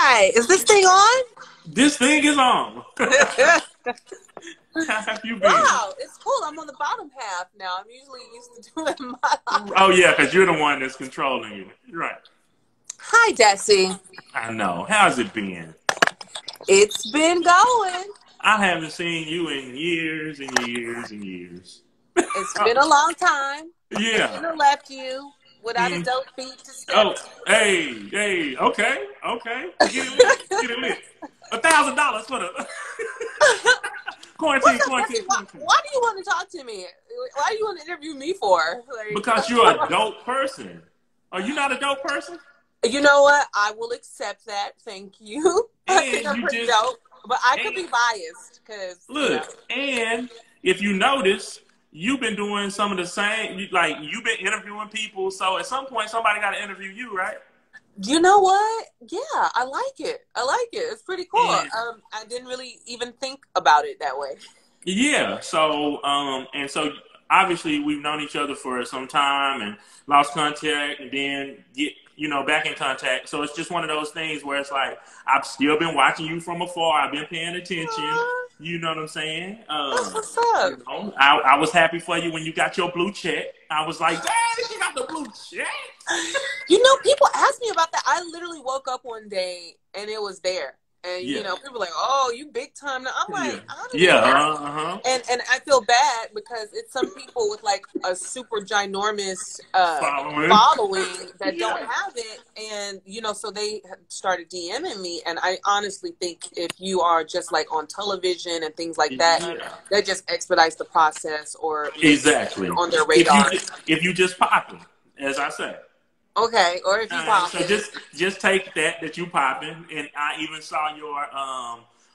Hi, is this thing on? This thing is on. How have you been? Wow, it's cool. I'm on the bottom half now. I'm usually used to doing my... Oh, yeah, because you're the one that's controlling you. You're right. Hi, Dessie. I know. How's it been? It's been going. I haven't seen you in years and years and years. It's been a long time. Yeah. I shouldn't have left you without a dope beat to step. Oh, hey, okay. Get it lit. $1,000 for the quarantine. Why do you want to talk to me? Why do you want to interview me for? Because you're a dope person. Are you not a dope person? You know what? I will accept that. Thank you. I think I'm pretty dope, but I could be biased because look. And if you notice, you've been doing some of the same. Like you've been interviewing people. So at some point, somebody got to interview you, right? You know what? Yeah, I like it. It's pretty cool. I didn't really even think about it that way. Yeah. So and so obviously we've known each other for some time and lost contact, and then get back in contact. So it's just one of those things where it's like I've still been watching you from afar. I've been paying attention. You know what I'm saying? That's what's up. I was happy for you when you got your blue check. I was like, dang, she got the blue check. People ask me about that. I literally woke up one day and it was there. And, people are like, oh, you big time now. I'm like, And I feel bad because it's some people with like a super ginormous following that don't have it. And, so they started DMing me. And I honestly think if you are just like on television and things like that, that just expedites the process or exactly on their radar. If you just popping, as I say. Okay, or if you popping. So just take that you popping, and I even saw your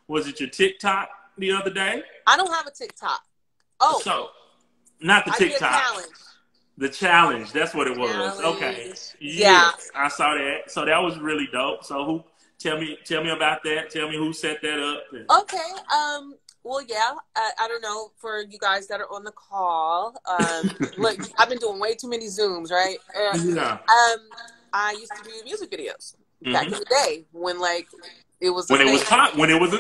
was it your TikTok the other day? I don't have a TikTok. Oh, so not the TikTok. Challenge. The challenge. That's what it was. Challenge. Okay. Yeah, I saw that. So that was really dope. So tell me about that. Tell me who set that up. Okay. Well, yeah, I don't know, for you guys that are on the call, look, I've been doing way too many Zooms, right? I used to do music videos back in the day when, like, it was when it was popping. When it was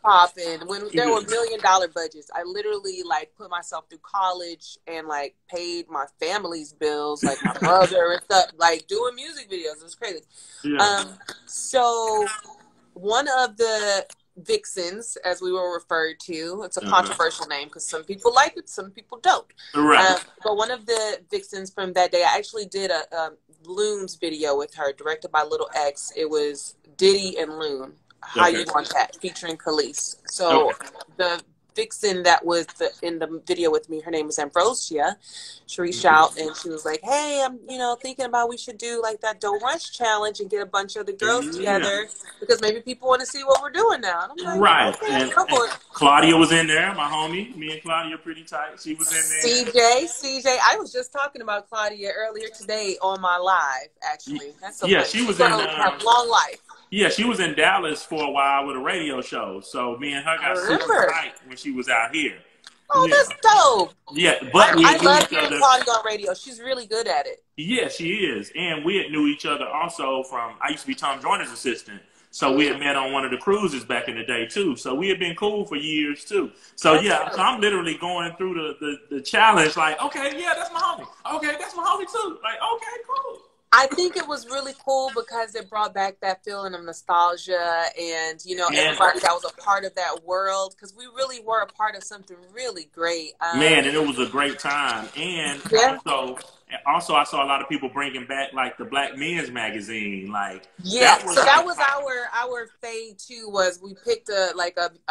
popping, when there were $1 million budgets. I literally, like, put myself through college and, like, paid my family's bills, like my brother and stuff, like, doing music videos. It was crazy. Yeah. So one of the Vixens, as we were referred to. It's a controversial name because some people like it, some people don't. Right. But one of the Vixens from that day, I actually did a Loon's video with her, directed by Little X. It was Diddy and Loon. How You Want That, featuring Khalees. So the Vixen that was in the video with me, her name was Ambrosia. She reached out and she was like, hey, I'm thinking about we should do like that Don't Rush challenge and get a bunch of the girls together because maybe people want to see what we're doing now. And I'm like, right. Okay, and Claudia was in there, my homie. Me and Claudia are pretty tight. She was in there. CJ. I was just talking about Claudia earlier today on my live, actually. That's so funny. She was in have long life. Yeah, she was in Dallas for a while with a radio show. So me and her got super tight when she was out here. Oh, that's dope. Yeah, but I love hearing Claudia on radio. She's really good at it. Yeah, she is. And we had knew each other also from, I used to be Tom Joyner's assistant. So we had met on one of the cruises back in the day too. So we had been cool for years too. So so I'm literally going through the challenge like, okay, yeah, that's my homie. Okay, that's my homie too. Like, okay, cool. I think it was really cool because it brought back that feeling of nostalgia and, everybody that was a part of that world, because we really were a part of something really great. Man, and it was a great time. And also I saw a lot of people bringing back, like, the Black Men's Magazine. Like, that was our fade, too, was we picked a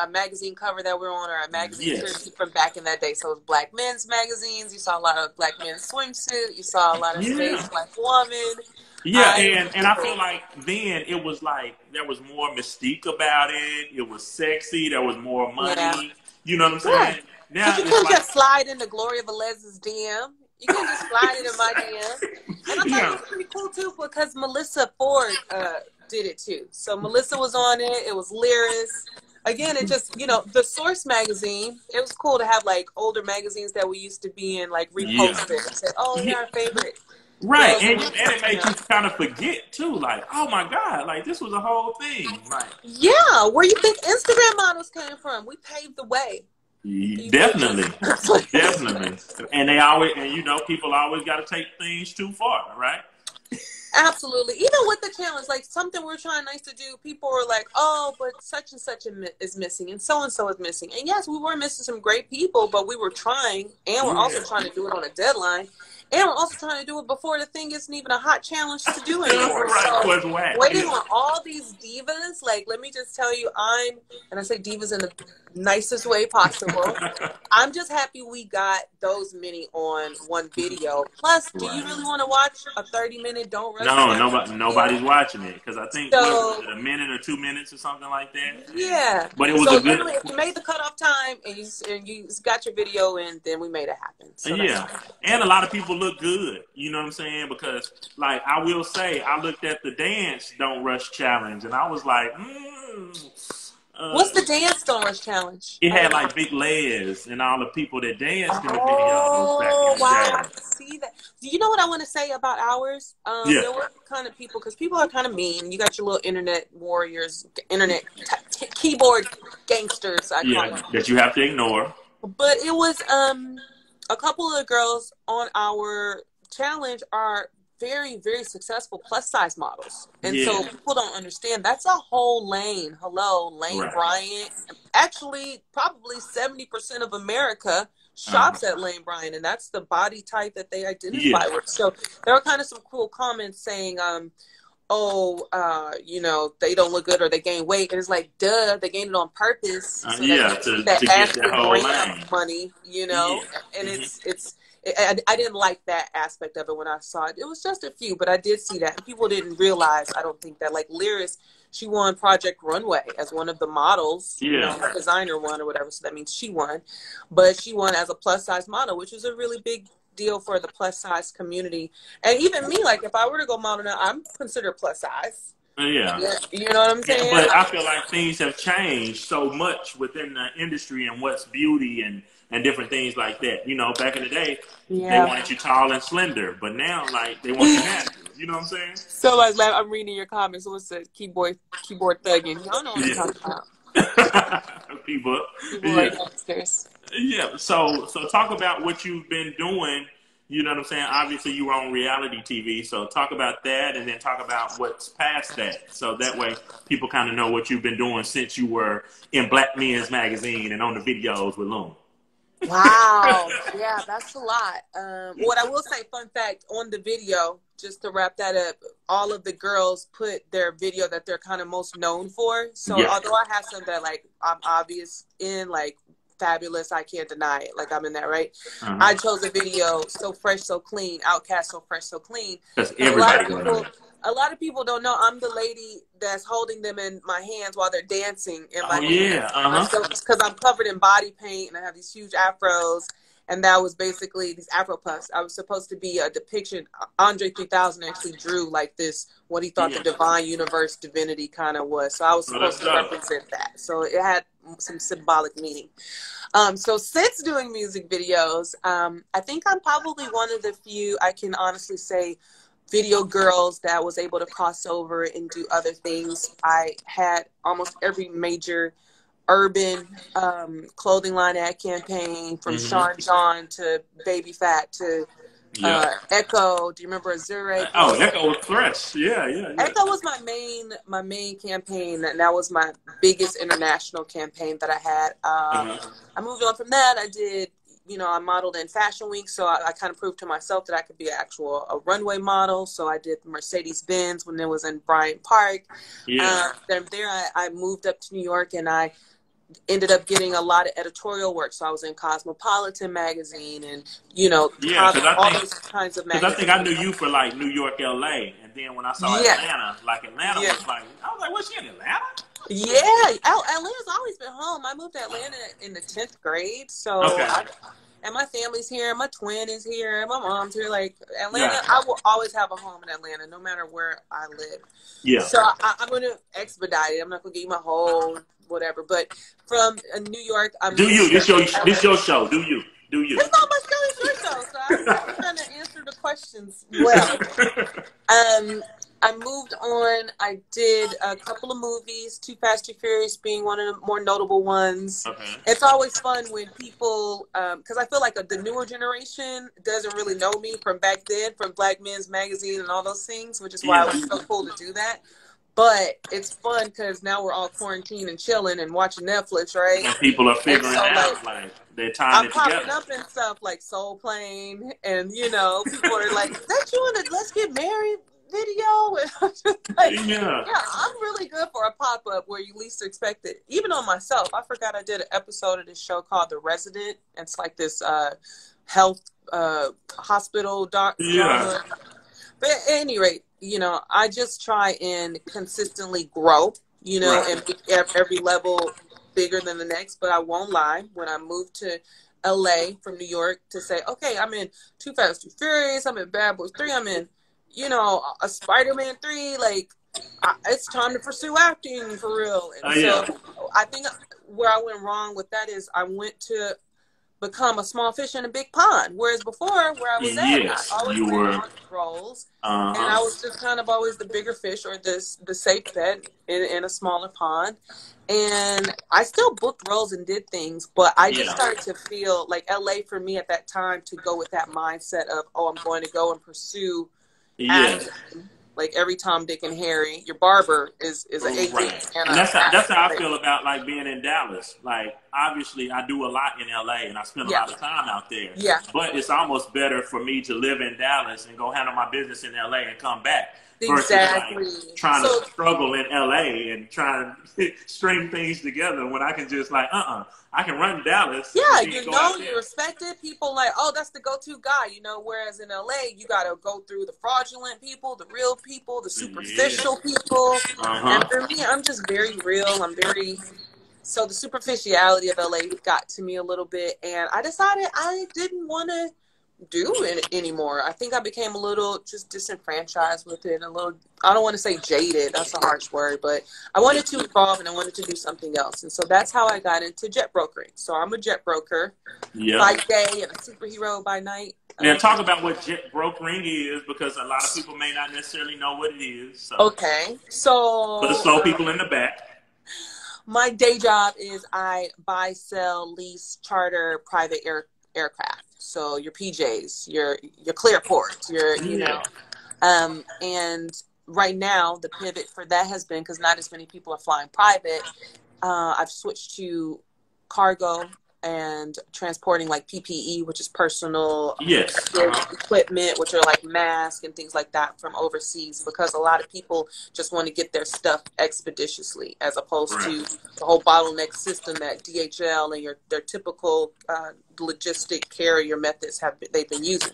magazine cover that we're on, or a magazine from back in that day. So it was Black Men's Magazines. You saw a lot of Black Men's Swimsuit. You saw a lot of Space Black Woman. Yeah, and I feel like then it was like there was more mystique about it. It was sexy. There was more money. Yeah. You know what I'm saying? Now you can just slide into Gloria Velez's DM. You can just slide into my DM. And I thought it was pretty cool, too, because Melissa Ford did it, too. So Melissa was on it. It was Lyris. Again, it just, the Source magazine, it was cool to have, like, older magazines that we used to be in, like, reposted and say, oh, you're our favorite. Right, and it made you kind of forget too, like, oh my God, like this was a whole thing, right? Yeah, where you think Instagram models came from? We paved the way. Definitely, definitely, and they always, and you know, people always got to take things too far, right? Absolutely. Even with the challenge, like something we're trying nice to do, people were like, oh, but such and such is missing and so is missing. And yes, we were missing some great people, but we were trying, and we're also trying to do it on a deadline. And we're also trying to do it before the thing isn't even a hot challenge to do anymore. Right, So waiting on all these divas, like, let me just tell you, and I say divas in the nicest way possible, I'm just happy we got those many on one video. Plus, do you really want to watch a 30-minute Don't Rush? No, nobody's watching it, because I think what was it, a minute or 2 minutes or something like that. Yeah, but it was a good. If you made the cutoff time and you got your video in, then we made it happen. So and a lot of people look good. You know what I'm saying? Because, like, I will say, I looked at the dance Don't Rush challenge, and I was like, what's the dance Don't Rush challenge? It had like Big Les and all the people that danced in the videos. Oh, wow. See that? Do you know what I want to say about ours? There were kind of people, because people are kind of mean. You got your little internet warriors, internet keyboard gangsters, I call them. That you have to ignore. But it was a couple of the girls on our challenge are very, very successful plus size models. And so people don't understand that's a whole lane. Hello, Lane Bryant. Actually, probably 70% of America shops at Lane Bryant, and that's the body type that they identify with. So there were kind of some cool comments saying, you know, they don't look good or they gain weight. And it's like, duh, they gained it on purpose. So to get that whole line money, you know, and I didn't like that aspect of it when I saw it. It was just a few, but I did see that. And people didn't realize, I don't think, that, like, Lyris, she won Project Runway as one of the models. You know, her designer won or whatever, so that means she won. But she won as a plus-size model, which was a really big deal for the plus-size community. And even me, like, if I were to go model now, I'm considered plus-size. You know what I'm saying? But I feel like things have changed so much within the industry and what's beauty and different things like that. You know, back in the day, they wanted you tall and slender, but now, like, they want you natural. You know what I'm saying? So, like, I'm reading your comments. What's the keyboard thugging? Y'all know what I'm talking about. Keyboard gangsters. Yeah. So talk about what you've been doing. You know what I'm saying? Obviously, you were on reality TV, so talk about that, and then talk about what's past that. So that way, people kind of know what you've been doing since you were in Black Men's Magazine and on the videos with Loom. Wow. Yeah, that's a lot. What I will say, fun fact, on the video, just to wrap that up, all of the girls put their video that they're kind of most known for. So although I have some that, like, I'm obvious in, like, Fabulous, I Can't Deny It, like, I'm in that, right? I chose a video, So Fresh, So Clean, Outkast, So Fresh, So Clean. That's everybody. A lot of people don't know I'm the lady that's holding them in my hands while they're dancing in my hands. Because I'm covered in body paint and I have these huge afros. And that was basically these Afro puffs. I was supposed to be a depiction. Andre 3000 actually drew like this, what he thought the divine universe divinity kind of was. So I was supposed to represent that. So it had some symbolic meaning. So since doing music videos, I think I'm probably one of the few, I can honestly say, video girls that was able to cross over and do other things. I had almost every major urban clothing line ad campaign, from Sean John to Baby Fat to Echo. Do you remember Azure? Echo was fresh. Yeah. Echo was my main campaign, and that was my biggest international campaign that I had. I moved on from that. I did, I modeled in Fashion Week, so I kind of proved to myself that I could be a runway model. So I did Mercedes-Benz when it was in Bryant Park. Then I moved up to New York, and I ended up getting a lot of editorial work. So I was in Cosmopolitan magazine and, all those kinds of magazines. Because I think I knew you for, like, New York, L.A., and then when I saw Atlanta was like, I was like, what's she in Atlanta? Yeah, Atlanta's always been home. I moved to Atlanta in the 10th grade, so and my family's here. My twin is here. My mom's here. Like, Atlanta, I will always have a home in Atlanta, no matter where I live. Yeah. So I'm going to expedite it. I'm not going to give you my whole whatever, but from New York, This your show. Do you? It's not my show. It's your show. So I'm trying to answer the questions. Well, I moved on. I did a couple of movies, Too Fast, Too Furious being one of the more notable ones. Okay. It's always fun when people, because I feel like the newer generation doesn't really know me from back then, from Black Men's Magazine and all those things, which is why it was so cool to do that. But it's fun because now we're all quarantined and chilling and watching Netflix, right? And people are figuring out, like, they're tying it together. I'm popping up and stuff like Soul Plane, and, you know, people are like, is that you in the Let's Get Married video? And I'm just like, yeah, I'm really good for a pop-up where you least expect it. Even on myself, I forgot I did an episode of this show called The Resident. It's like this health hospital drama. But at any rate, you know, I just try and consistently grow, you know, and be at every level bigger than the next. But I won't lie, when I moved to LA from New York to say, okay, I'm in Too Fast, Too Furious, I'm in Bad Boys 3, I'm in, you know, a Spider-Man 3, like, it's time to pursue acting for real. And so I think where I went wrong with that is I went to become a small fish in a big pond. Whereas before, where I was at, I always had roles, and I was just kind of always the bigger fish or the safe bet in a smaller pond. And I still booked roles and did things, but I just started to feel like LA for me at that time to go with that mindset of, oh, I'm going to go and pursue acting. Like every Tom, Dick, and Harry, your barber is an agent. And that's how I feel about like being in Dallas. Like obviously, I do a lot in LA, and I spend a lot of time out there. Yeah. But it's almost better for me to live in Dallas and go handle my business in LA and come back. Exactly. Versus like trying to struggle in LA and trying to string things together when I can just like, I can run Dallas. Yeah, you know, you're respected. People like, oh, that's the go-to guy, you know, whereas in LA, you got to go through the fraudulent people, the real people, the superficial people. And for me, I'm just very real. So the superficiality of LA got to me a little bit, and I decided I didn't want to do it anymore. I think I became a little just disenfranchised with it, a little, I don't want to say jaded, that's a harsh word, but I wanted to evolve and I wanted to do something else. And so that's how I got into jet brokering. So I'm a jet broker by day and a superhero by night. Now talk about what jet brokering is, because a lot of people may not necessarily know what it is. So. Okay, so for the slow people in the back. My day job is I buy, sell, lease, charter private aircraft. So your PJs, your Clearports, you know, and right now the pivot for that has been, because not as many people are flying private, I've switched to cargo and transporting like PPE, which is personal equipment, which are like masks and things like that from overseas, because a lot of people just want to get their stuff expeditiously as opposed to the whole bottleneck system that DHL and their typical logistic carrier methods they've been using.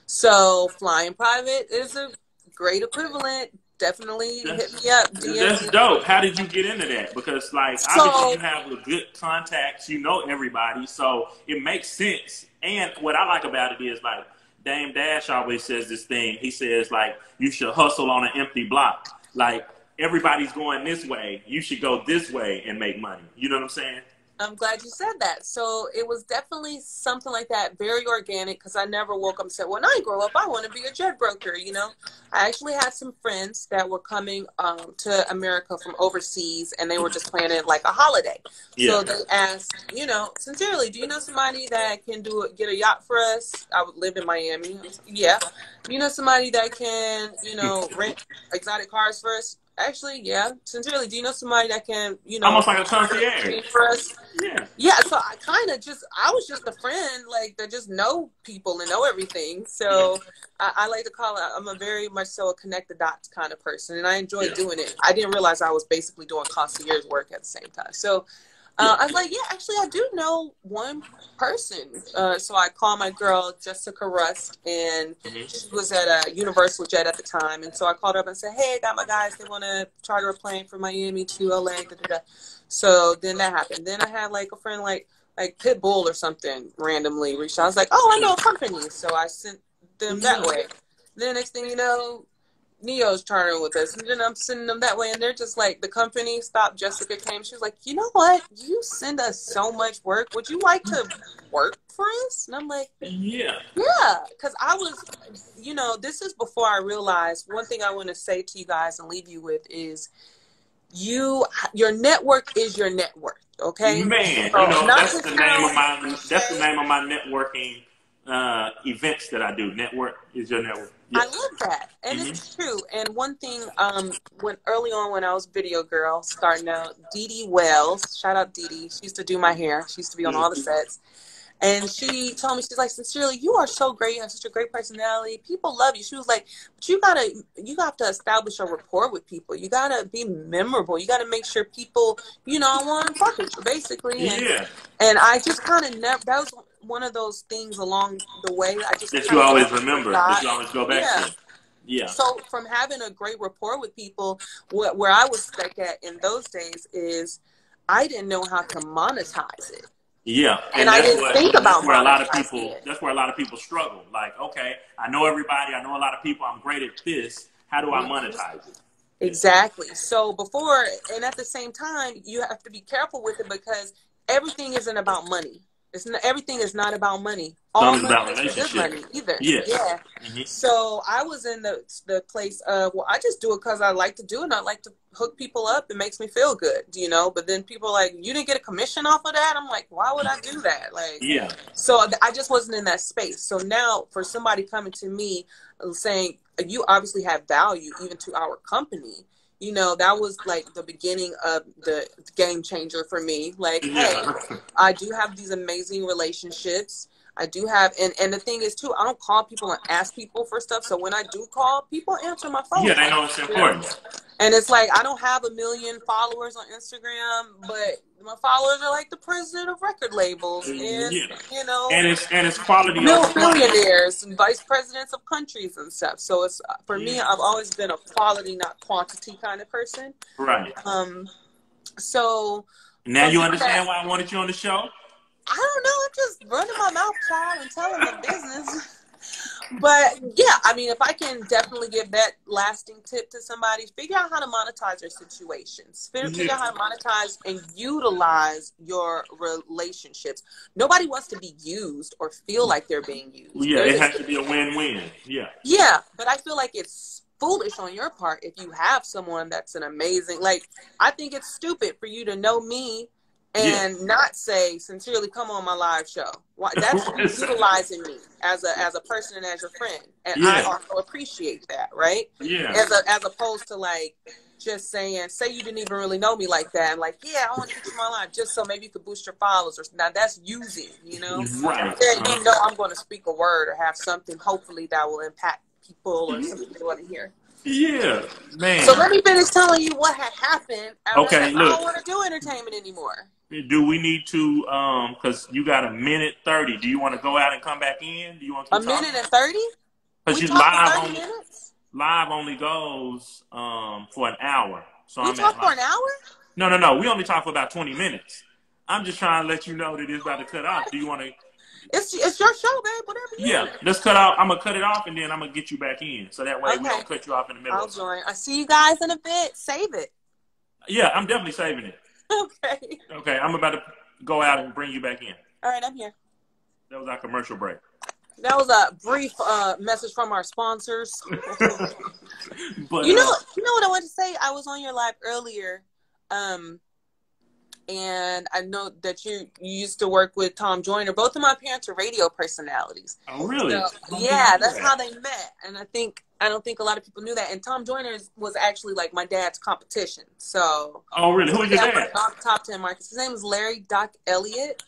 So flying private is a great equivalent. Definitely hit me up. That's dope. How did you get into that? Because, like, obviously you have a good contacts. You know everybody. So it makes sense. And what I like about it is, like, Dame Dash always says this thing. He says, like, you should hustle on an empty block. Like, everybody's going this way. You should go this way and make money. You know what I'm saying? I'm glad you said that. So it was definitely something like that, very organic, because I never woke up and said, when I grow up, I want to be a jet broker, you know. I actually had some friends that were coming to America from overseas, and they were just planning like a holiday. So they asked, you know, sincerely, do you know somebody that can get a yacht for us? I would live in Miami. Yeah. Do you know somebody that can, you know, rent exotic cars for us? Actually, yeah. Sincerely, do you know somebody that can, you know, almost like a concierge for us? Yeah. So I was just a friend, like, that just know people and know everything. So I like to call it, I'm a very much so a connect the dots kind of person, and I enjoy doing it. I didn't realize I was basically doing concierge work at the same time. So I was like, yeah, actually, I do know one person. So I called my girl, Jessica Rust, and she was at Universal Jet at the time. And so I called her up and said, hey, I got my guys. They want to charter a plane from Miami to LA. Da, da, da. So then that happened. Then I had like a friend like Pitbull or something randomly reached out. I was like, oh, I know a company. So I sent them that way. Then next thing you know, Neo's chartering with us. And then I'm sending them that way. And they're just like, the company stopped. Jessica came. She was like, you know what? You send us so much work. Would you like to work for us? And I'm like, yeah. Because I was, you know, this is before I realized, one thing I want to say to you guys and leave you with is, your network is your net worth. Okay, man. So, you know, that's the name of my networking events that I do. Network is your network. Yes. I love that, and it's true. And one thing, when early on when I was video girl starting out, Dee Wells, shout out Dee, she used to do my hair. She used to be on all the sets. And she told me, she's like, sincerely, you are so great. You have such a great personality. People love you. She was like, but you have to establish a rapport with people. You gotta be memorable. You gotta make sure people, you know, want to fuck with you, basically. And I just kind of never. That was one of those things along the way. I just that you always remember. That you always go back to. Yeah. So from having a great rapport with people, where I was stuck at in those days is I didn't know how to monetize it. Yeah, and I didn't think about that's where a lot of people. That's where a lot of people struggle. Like, okay, I know everybody. I know a lot of people. I'm great at this. How do I monetize it? Exactly. So before and at the same time, you have to be careful with it because everything isn't about money. Everything is not about money. All money is good money either. Yeah. So I was in the place of, well, I just do it because I like to do it and I like to hook people up. It makes me feel good, you know. But then people are like, you didn't get a commission off of that? I'm like, why would I do that? Like, so I just wasn't in that space. So now for somebody coming to me saying, you obviously have value even to our company. You know, that was like the beginning of the game changer for me. Like, hey, I do have these amazing relationships. I do have, and the thing is too, I don't call people and ask people for stuff. So when I do call, people answer my phone. Yeah, they know it's important. And it's like, I don't have 1 million followers on Instagram, but my followers are like the president of record labels, and you know, and it's quality. Millionaires and vice presidents of countries and stuff. So it's for me, I've always been a quality, not quantity kind of person. Right. So now you understand why I wanted you on the show. I don't know. I'm just running my mouth, child, and telling the business. But yeah, I mean, if I can definitely give that lasting tip to somebody, figure out how to monetize your situations. Figure out how to monetize and utilize your relationships. Nobody wants to be used or feel like they're being used. Yeah, it has to be a win-win. Yeah, but I feel like it's foolish on your part if you have someone that's an amazing, like, I think it's stupid for you to know me and not say, sincerely, come on my live show. That's utilizing me as a person and as your friend. And I also appreciate that, right? Yeah. As opposed to like just saying, say you didn't even really know me like that. And like, yeah, I want to get you on my live just so maybe you could boost your followers. Now that's using, you know? Right. Then you know I'm going to speak a word or have something, hopefully, that will impact people or something they want to hear. Yeah, man. So let me finish telling you what had happened. Okay, look. I don't want to do entertainment anymore. Do we need to, because you got 1:30. Do you want to go out and come back in? Do you want to talk? 1:30? Because you live only goes for an hour. So we talk for an hour? No. We only talk for about 20 minutes. I'm just trying to let you know that it's about to cut off. Do you want to? It's your show, babe. Whatever you want. Let's cut off. I'm going to cut it off, and then I'm going to get you back in. So that way we don't cut you off in the middle. I'll join. I see you guys in a bit. Save it. Yeah, I'm definitely saving it. Okay, I'm about to go out and bring you back in. All right, I'm here. That was our commercial break. That was a brief message from our sponsors. But you know what I wanted to say? I was on your live earlier, and I know that you used to work with Tom Joyner. Both of my parents are radio personalities. Oh, really? So, yeah, that's how they met. And I don't think a lot of people knew that. And Tom Joyner was actually like my dad's competition. So. Oh, really? Who was your dad? Top 10 markets. His name is Larry Doc Elliott.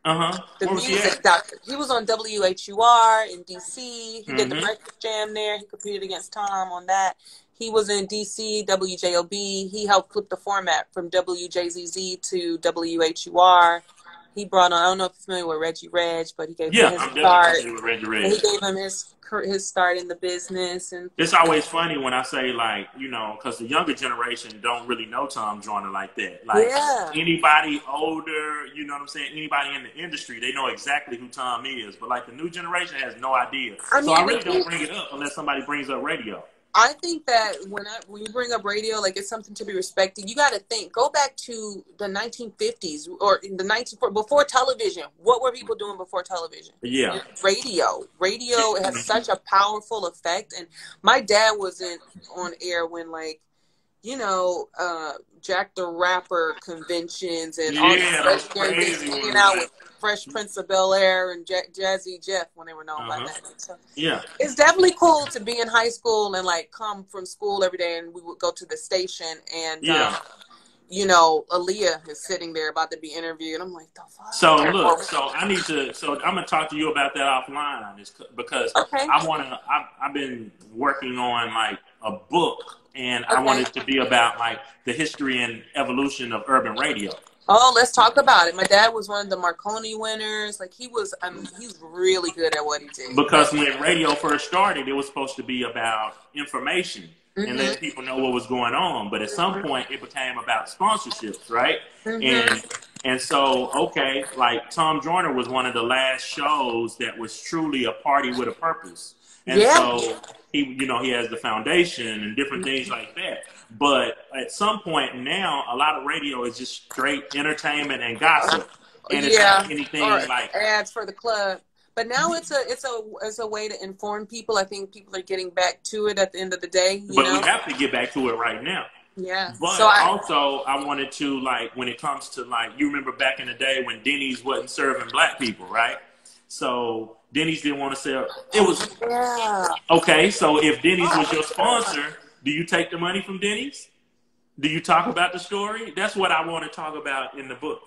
The what music doctor. He was on WHUR in DC. He did the Breakfast Jam there. He competed against Tom on that. He was in DC, WJOB. He helped flip the format from WJZZ to WHUR. He brought on, I don't know if you're familiar with Reggie Reg, but he gave him his start. He gave him his start in the business. And it's always funny when I say, like, you know, because the younger generation don't really know Tom Joyner like that. Like, anybody older, you know what I'm saying, anybody in the industry, they know exactly who Tom is. But, like, the new generation has no idea. I really don't bring it up unless somebody brings up radio. I think that when you bring up radio, like it's something to be respected. You got to go back to the 1950s or in the before television. What were people doing before television? Yeah. Radio has such a powerful effect. And my dad wasn't on air when, like, you know, Jack the Rapper conventions and all these legendary things, hanging out with Fresh Prince of Bel-Air and Jazzy Jeff when they were known by that. So it's definitely cool to be in high school and like come from school every day, and we would go to the station and you know, Aaliyah is sitting there about to be interviewed. I'm like, the fuck? So look, so I'm gonna talk to you about that offline, because I've been working on like a book, and I want it to be about like the history and evolution of urban radio. Oh, let's talk about it. My dad was one of the Marconi winners. Like he's really good at what he did. Because when radio first started, it was supposed to be about information and letting people know what was going on. But at some point, it became about sponsorships, right? And so, okay, like Tom Joyner was one of the last shows that was truly a party with a purpose. And so he has the foundation and different things like that. But at some point now, a lot of radio is just straight entertainment and gossip, and it's not anything like ads for the club. But now it's a way to inform people. I think people are getting back to it at the end of the day. But we have to get back to it right now. Yeah. But I wanted to, like, when it comes to, like, you remember back in the day when Denny's wasn't serving black people, right? So Denny's didn't want to sell. It was okay. So if Denny's was your sponsor, do you take the money from Denny's? Do you talk about the story? That's what I want to talk about in the book.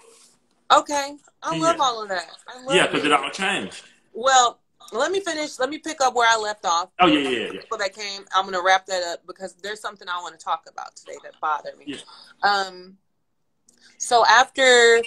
Okay. I love all of that. Because it all changed. Well, let me finish. Let me pick up where I left off. Oh, yeah. Before that came, I'm going to wrap that up because there's something I want to talk about today that bothered me. Yeah. So after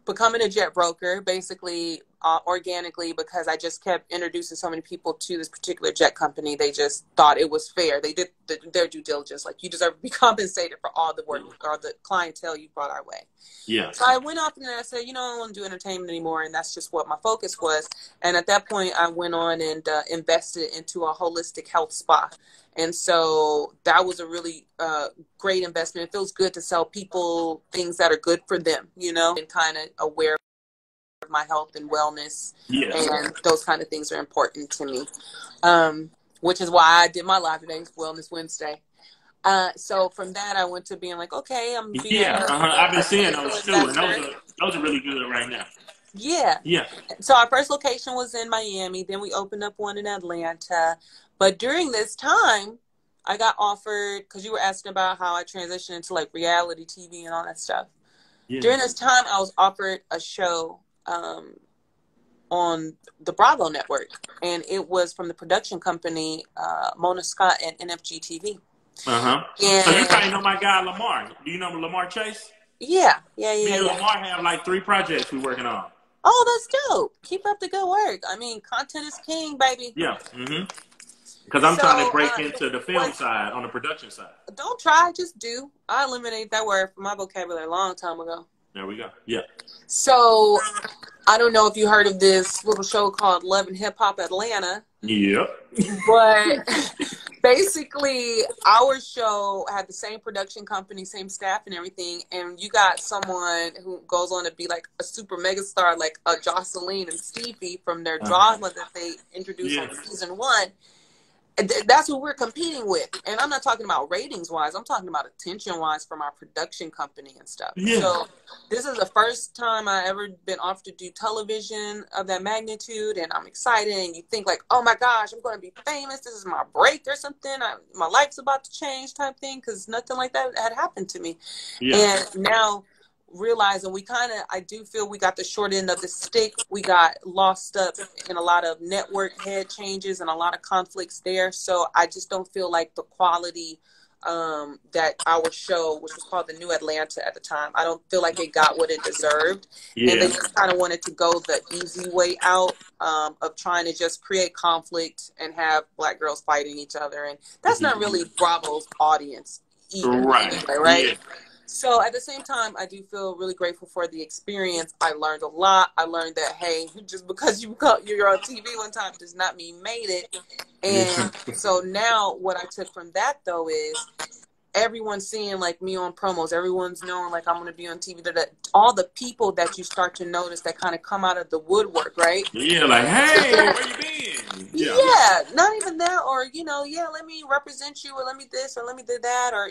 becoming a jet broker, basically organically, because I just kept introducing so many people to this particular jet company, they just thought it was fair. They did their due diligence. Like, you deserve to be compensated for all the work or the clientele you brought our way. Yeah. So I went off and I said, I don't want to do entertainment anymore. And that's just what my focus was. And at that point, I went on and invested into a holistic health spa. And so that was a really great investment. It feels good to sell people things that are good for them, and kind of aware of my health and wellness. Yes. And those kind of things are important to me, which is why I did my live today, Wellness Wednesday. So from that, I went to being like, okay, I'm being I've been seeing those too, and those are really good right now. Yeah. So our first location was in Miami. Then we opened up one in Atlanta. But during this time, I got offered, because you were asking about how I transitioned into like reality TV and all that stuff. Yeah. During this time, I was offered a show on the Bravo network, and it was from the production company Mona Scott and NFG TV. And so you probably know my guy Lamar. Do you know Lamar Chase? Yeah. Me and Lamar have like 3 projects we're working on. Oh, that's dope. Keep up the good work. I mean, content is king, baby. Yeah. Because I'm trying to break into the film side, on the production side. Don't try, just do. I eliminated that word from my vocabulary a long time ago. There we go. Yeah. So, I don't know if you heard of this little show called Love and Hip Hop Atlanta. Yeah. But basically, our show had the same production company, same staff and everything. And you got someone who goes on to be like a super mega star, like Jocelyn and Stevie from their drama that they introduced on season 1. That's what we're competing with. And I'm not talking about ratings-wise. I'm talking about attention-wise from our production company and stuff. Yeah. So this is the first time I ever been offered to do television of that magnitude, and I'm excited. And you think like, oh, my gosh, I'm going to be famous. This is my break or something. My life's about to change type thing, because nothing like that had happened to me. Yeah. And now realizing I do feel we got the short end of the stick. We got lost up in a lot of network head changes and a lot of conflicts there. So I just don't feel like the quality that our show, which was called The New Atlanta at the time, I don't feel like it got what it deserved. Yeah. And they just kind of wanted to go the easy way out of trying to just create conflict and have black girls fighting each other. And that's not really Bravo's audience either. Right. Anyway, right? Yeah. So at the same time, I do feel really grateful for the experience. I learned a lot. I learned that, hey, just because you're on TV one time does not mean you made it. And so now what I took from that, though, is everyone's seeing like me on promos. Everyone's knowing like I'm going to be on TV. That all the people that you start to notice that kind of come out of the woodwork, right? Yeah, like, hey, where you been? Yeah, not even that, or let me represent you, or let me this, or let me do that, or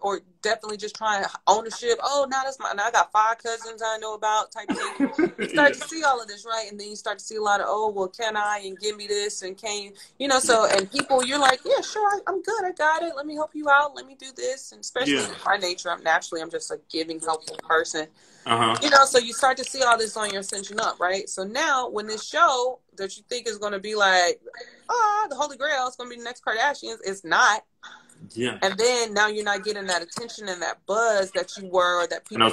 or definitely just trying ownership. Oh, now I got 5 cousins I know about type thing. You start to see all of this, right? And then you start to see a lot of, oh, well, can I, and give me this, and can you, so, and people, you're like, yeah, sure, I'm good, I got it. Let me help you out. Let me do this, and especially by nature, I'm just a giving, helpful person. So you start to see all this on your ascension up, right? So now when this show that you think is going to be like, the Holy Grail, it's going to be the next Kardashians, it's not. Yeah. And then now you're not getting that attention and that buzz that you were, or that people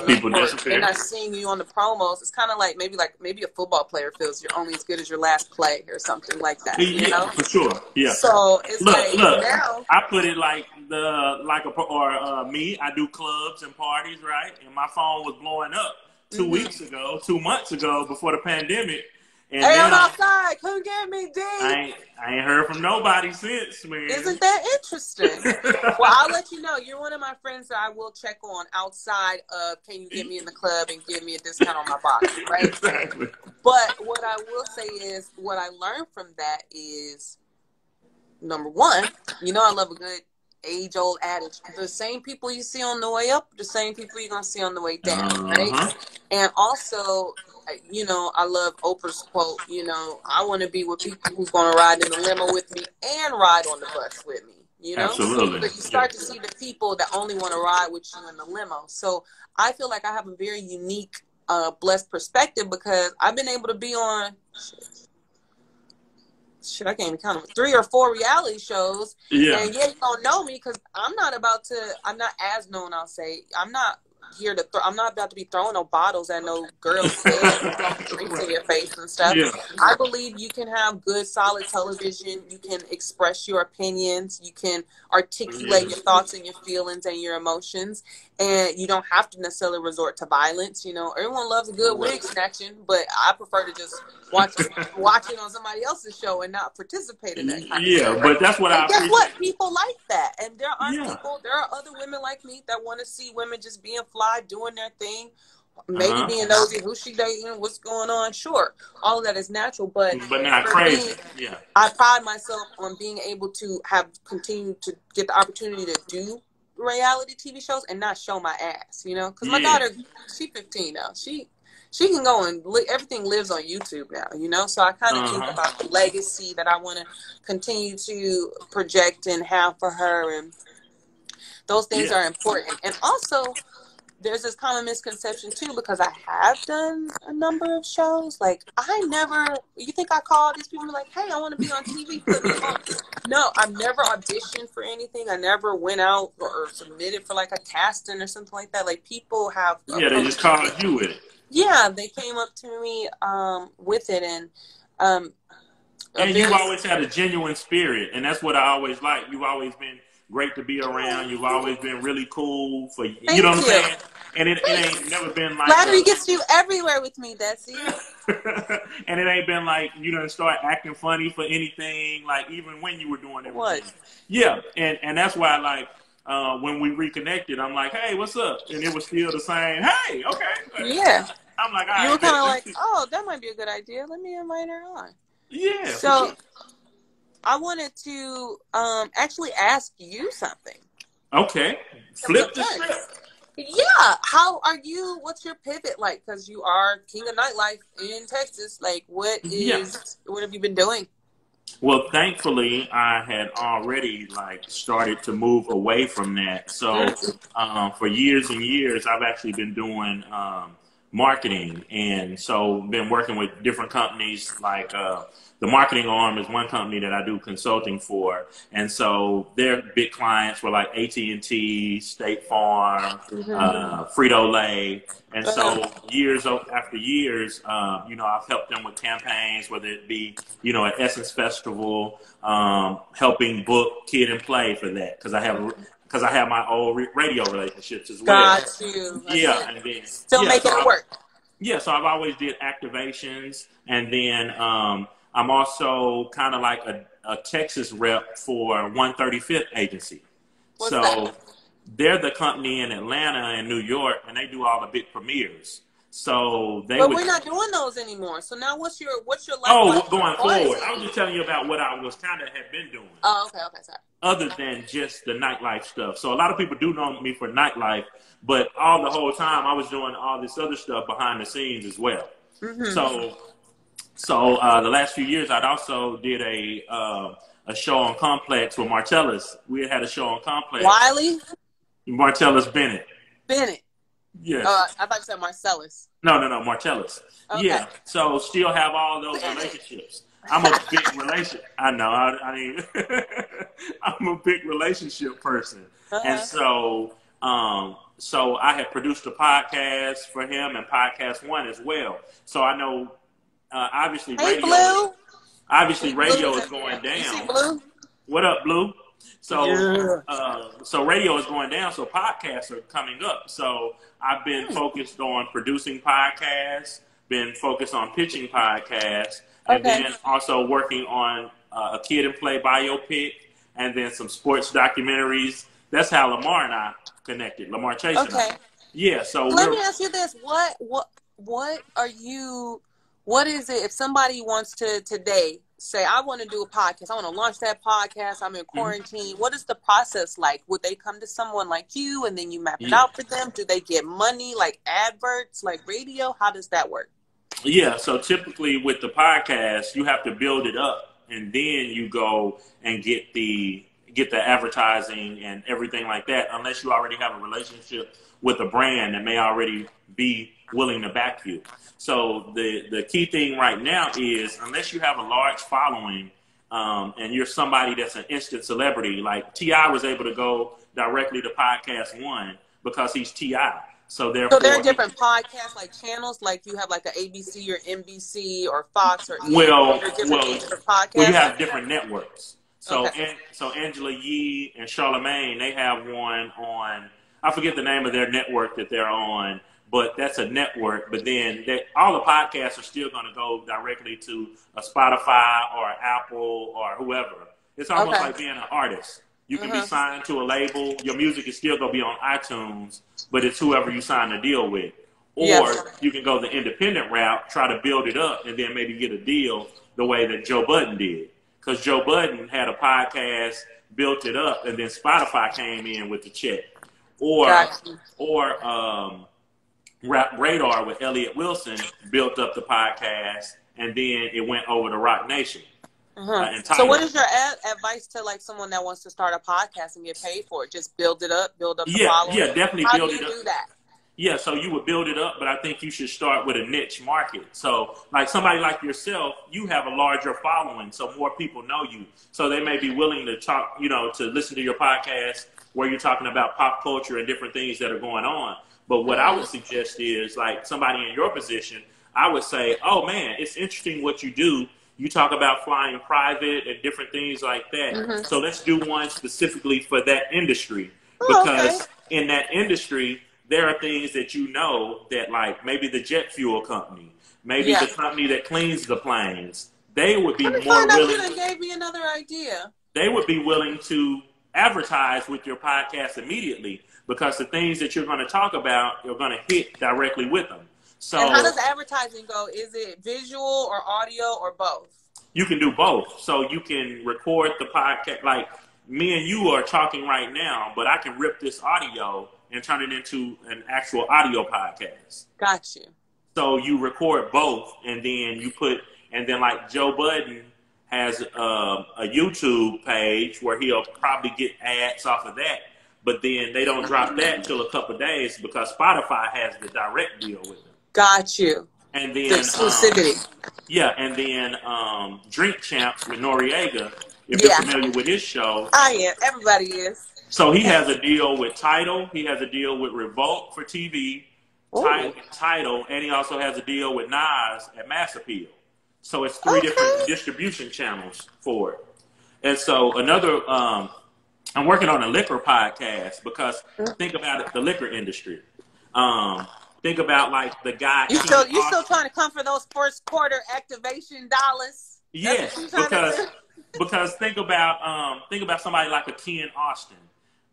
they're not seeing you on the promos. It's kind of like maybe a football player feels you're only as good as your last play or something like that. Yeah, for sure. Yeah. So it's look, now I put it like me. I do clubs and parties, right? And my phone was blowing up 2 months ago, before the pandemic. And hey, I'm outside. Come get me, D. I ain't heard from nobody since, man. Isn't that interesting? Well, I'll let you know. You're one of my friends that I will check on outside of, can you get me in the club and give me a discount on my box, right? Exactly. But what I will say is, what I learned from that is, number one, I love a good age-old adage. The same people you see on the way up, the same people you're going to see on the way down, right? And also, I love Oprah's quote, I want to be with people who's going to ride in the limo with me and ride on the bus with me, Absolutely. But you start to see the people that only want to ride with you in the limo. So I feel like I have a very unique, blessed perspective, because I've been able to be on, I can't even count them, 3 or 4 reality shows. Yeah. And you don't know me because I'm not as known, I'll say. I'm not about to be throwing no bottles at no girl's head and drinks in your face and stuff. Yeah. I believe you can have good, solid television. You can express your opinions. You can articulate your thoughts and your feelings and your emotions. And you don't have to necessarily resort to violence. Everyone loves a good wig snatching, but I prefer to just watch it on somebody else's show and not participate in that kind of stuff. But that's what I appreciate. Guess what? People like that. And there are other women like me that want to see women just being fly, doing their thing, maybe being nosy, who she dating, what's going on. Sure, all of that is natural, but not crazy. I pride myself on being able to continue to get the opportunity to do reality TV shows and not show my ass, because my daughter, she's 15 now. She can go and everything lives on YouTube now, so I kind of think about the legacy that I want to continue to project and have for her, and those things are important. And also, there's this common misconception too, because I have done a number of shows. Like, you think I called these people like, hey, I want to be on TV, put me on. No, I've never auditioned for anything. I never went out or submitted for like a casting or something like that. Like, people have. Yeah, they just called you with it. Yeah, they came up to me with it, and you've always had a genuine spirit, and that's what I always like. You've always been great to be around. You've always been really cool for you. You know what I'm saying? And it ain't never been like flattery gets you everywhere with me, Dessie. And it ain't been like you done start acting funny for anything, like even when you were doing everything. What? Yeah, and that's why like when we reconnected, I'm like, hey, what's up? And it was still the same. Hey, okay. Yeah. I'm like, all right. You were kind of like, oh, that might be a good idea. Let me invite her on. Yeah. So I wanted to actually ask you something. Okay. Flip the script. Yeah. What's your pivot like? Because you are king of nightlife in Texas. Like, what have you been doing? Well, thankfully, I had already started to move away from that. So for years and years, I've actually been doing marketing. And so been working with different companies like the marketing arm is one company that I do consulting for. And so their big clients were like AT&T, State Farm, Frito-Lay. And so years after years, I've helped them with campaigns, whether it be, at Essence Festival, helping book Kid and Play for that. Because I have because I have my old radio relationships as well. Got you. Yeah, and then still making it work. Yeah, so I've always did activations, and then I'm also kind of like a Texas rep for 135th Agency. What's that? They're the company in Atlanta and New York, and they do all the big premieres. So but we're not doing those anymore. So now what's your life? Oh, going forward, I was just telling you about what I was kind of have been doing. Oh, okay, sorry. Other than just the nightlife stuff. So a lot of people do know me for nightlife, but all the whole time I was doing all this other stuff behind the scenes as well. Mm-hmm. So the last few years I'd also did a show on Complex with Martellus. We had a show on Complex. Wiley? Martellus Bennett. Yes. I thought you said Marcellus. No, Martellus. Okay. Yeah. So still have all those relationships. I'm a big I know. I mean, I'm a big relationship person, and so I had produced a podcast for him and Podcast One as well. So I know, obviously, radio is going down. You see Blue? What up, Blue? So, so radio is going down, so podcasts are coming up. So I've been focused on producing podcasts, been focused on pitching podcasts, and then also working on a Kid and Play biopic, and then some sports documentaries. That's how Lamar and I connected. Lamar Chase and I. Yeah, so let me ask you this. What is it if somebody wants to today say, I want to do a podcast, I want to launch that podcast, I'm in quarantine. What is the process like? Would they come to someone like you and then you map it out for them? Do they get money like adverts, like radio? How does that work? Yeah, so typically with the podcast, you have to build it up and then you go and get the advertising and everything like that, unless you already have a relationship with a brand that may already be willing to back you. So the key thing right now is, unless you have a large following and you're somebody that's an instant celebrity, like T.I. was able to go directly to Podcast One because he's T.I. So there are different podcasts, like channels, like you have like an ABC or NBC or Fox or well, you have different networks. So so Angela Yee and Charlamagne, they have one on, I forget the name of their network that they're on, but that's a network. But then all the podcasts are still going to go directly to a Spotify or Apple or whoever. It's almost like being an artist. You can be signed to a label. Your music is still going to be on iTunes, but it's whoever you sign a deal with. Or you can go the independent route, try to build it up, and then maybe get a deal the way that Joe Budden did. Because Joe Budden had a podcast, built it up, and then Spotify came in with the check. Or Rap Radar with Elliott Wilson built up the podcast, and then it went over to Rock Nation. So what is your advice to like someone that wants to start a podcast and get paid for it? Just build it up, build up the following? Yeah, definitely How build do it you up. do that? Yeah, so you would build it up, but I think you should start with a niche market. So like somebody like yourself, you have a larger following, so more people know you. So they may be willing to talk, to listen to your podcast where you're talking about pop culture and different things that are going on. But what I would suggest is, like somebody in your position, I would say, oh man, it's interesting what you do. You talk about flying private and different things like that. So let's do one specifically for that industry. Because in that industry, there are things that that like maybe the jet fuel company, maybe the company that cleans the planes, they would be more willing. You gave me another idea. They would be willing to advertise with your podcast immediately because the things that you're going to talk about, you're going to hit directly with them. So, and how does advertising go? Is it visual or audio or both? You can do both. So you can record the podcast. Like me and you are talking right now, but I can rip this audio and turn it into an actual audio podcast. Got you. So you record both, and then like Joe Budden has a YouTube page where he'll probably get ads off of that, but then they don't drop that until a couple of days because Spotify has the direct deal with them. Got you. And then the exclusivity. And then Drink Champs with Noriega, if you're familiar with his show. I am. Everybody is. So he has a deal with Tidal. He has a deal with Revolt for TV, Tidal, and he also has a deal with Nas at Mass Appeal. So it's 3 different distribution channels for it. And so another I'm working on a liquor podcast because think about it, the liquor industry. Think about like the guy. You still trying to come for those first quarter activation dollars? Yes, because think about somebody like a Ken Austin.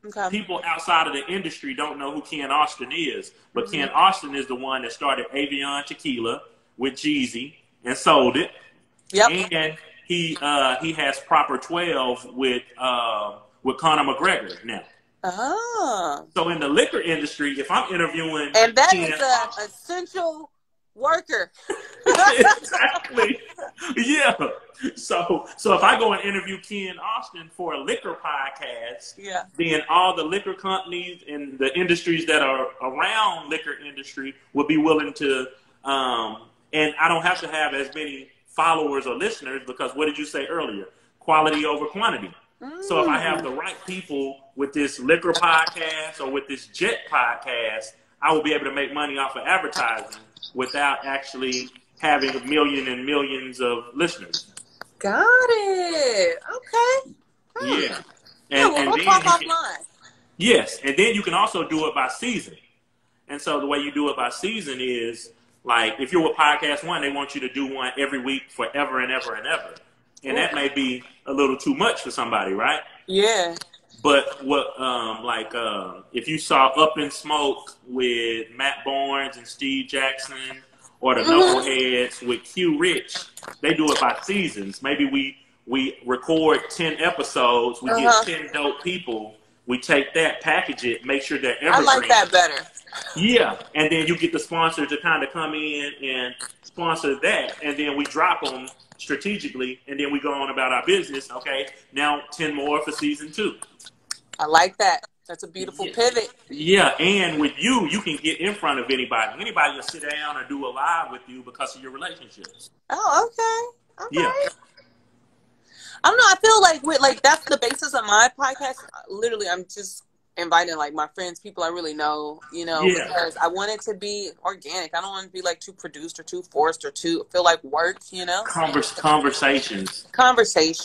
Okay. People outside of the industry don't know who Ken Austin is, but Ken Austin is the one that started Avion Tequila with Jeezy and sold it. Yep. And he has Proper 12 with Conor McGregor now. Oh. So in the liquor industry, if I'm interviewing and that Ken, is an essential worker. Exactly. Yeah. So if I go and interview Ken Austin for a liquor podcast, then all the liquor companies and the industries that are around liquor industry would be willing to, and I don't have to have as many followers or listeners because what did you say earlier? Quality over quantity. So if I have the right people with this liquor podcast or with this jet podcast, I will be able to make money off of advertising without actually having a million and millions of listeners. Got it. Okay. Yeah. And we'll talk offline. Yes. And then you can also do it by season. And so the way you do it by season is like if you're with Podcast One, they want you to do one every week forever and ever and ever. And that may be a little too much for somebody, right? Yeah. But what, if you saw Up in Smoke with Matt Barnes and Steve Jackson, or the Knuckleheads with Q Rich, they do it by seasons. Maybe we record 10 episodes, we get 10 dope people, we take that, package it, make sure they're evergreen. I like that better. Yeah, and then you get the sponsor to kind of come in and sponsor that, and then we drop them strategically, and then we go on about our business. Okay, now 10 more for season 2. I like that. That's a beautiful pivot. Yeah, and with you can get in front of anybody. Anybody will sit down or do a live with you because of your relationships. Oh, okay. Yeah. I don't know. I feel like that's the basis of my podcast. Literally, I'm just inviting like my friends, people I really know, because I want it to be organic. I don't want it to be like too produced or too forced or too feel like work, Conversations.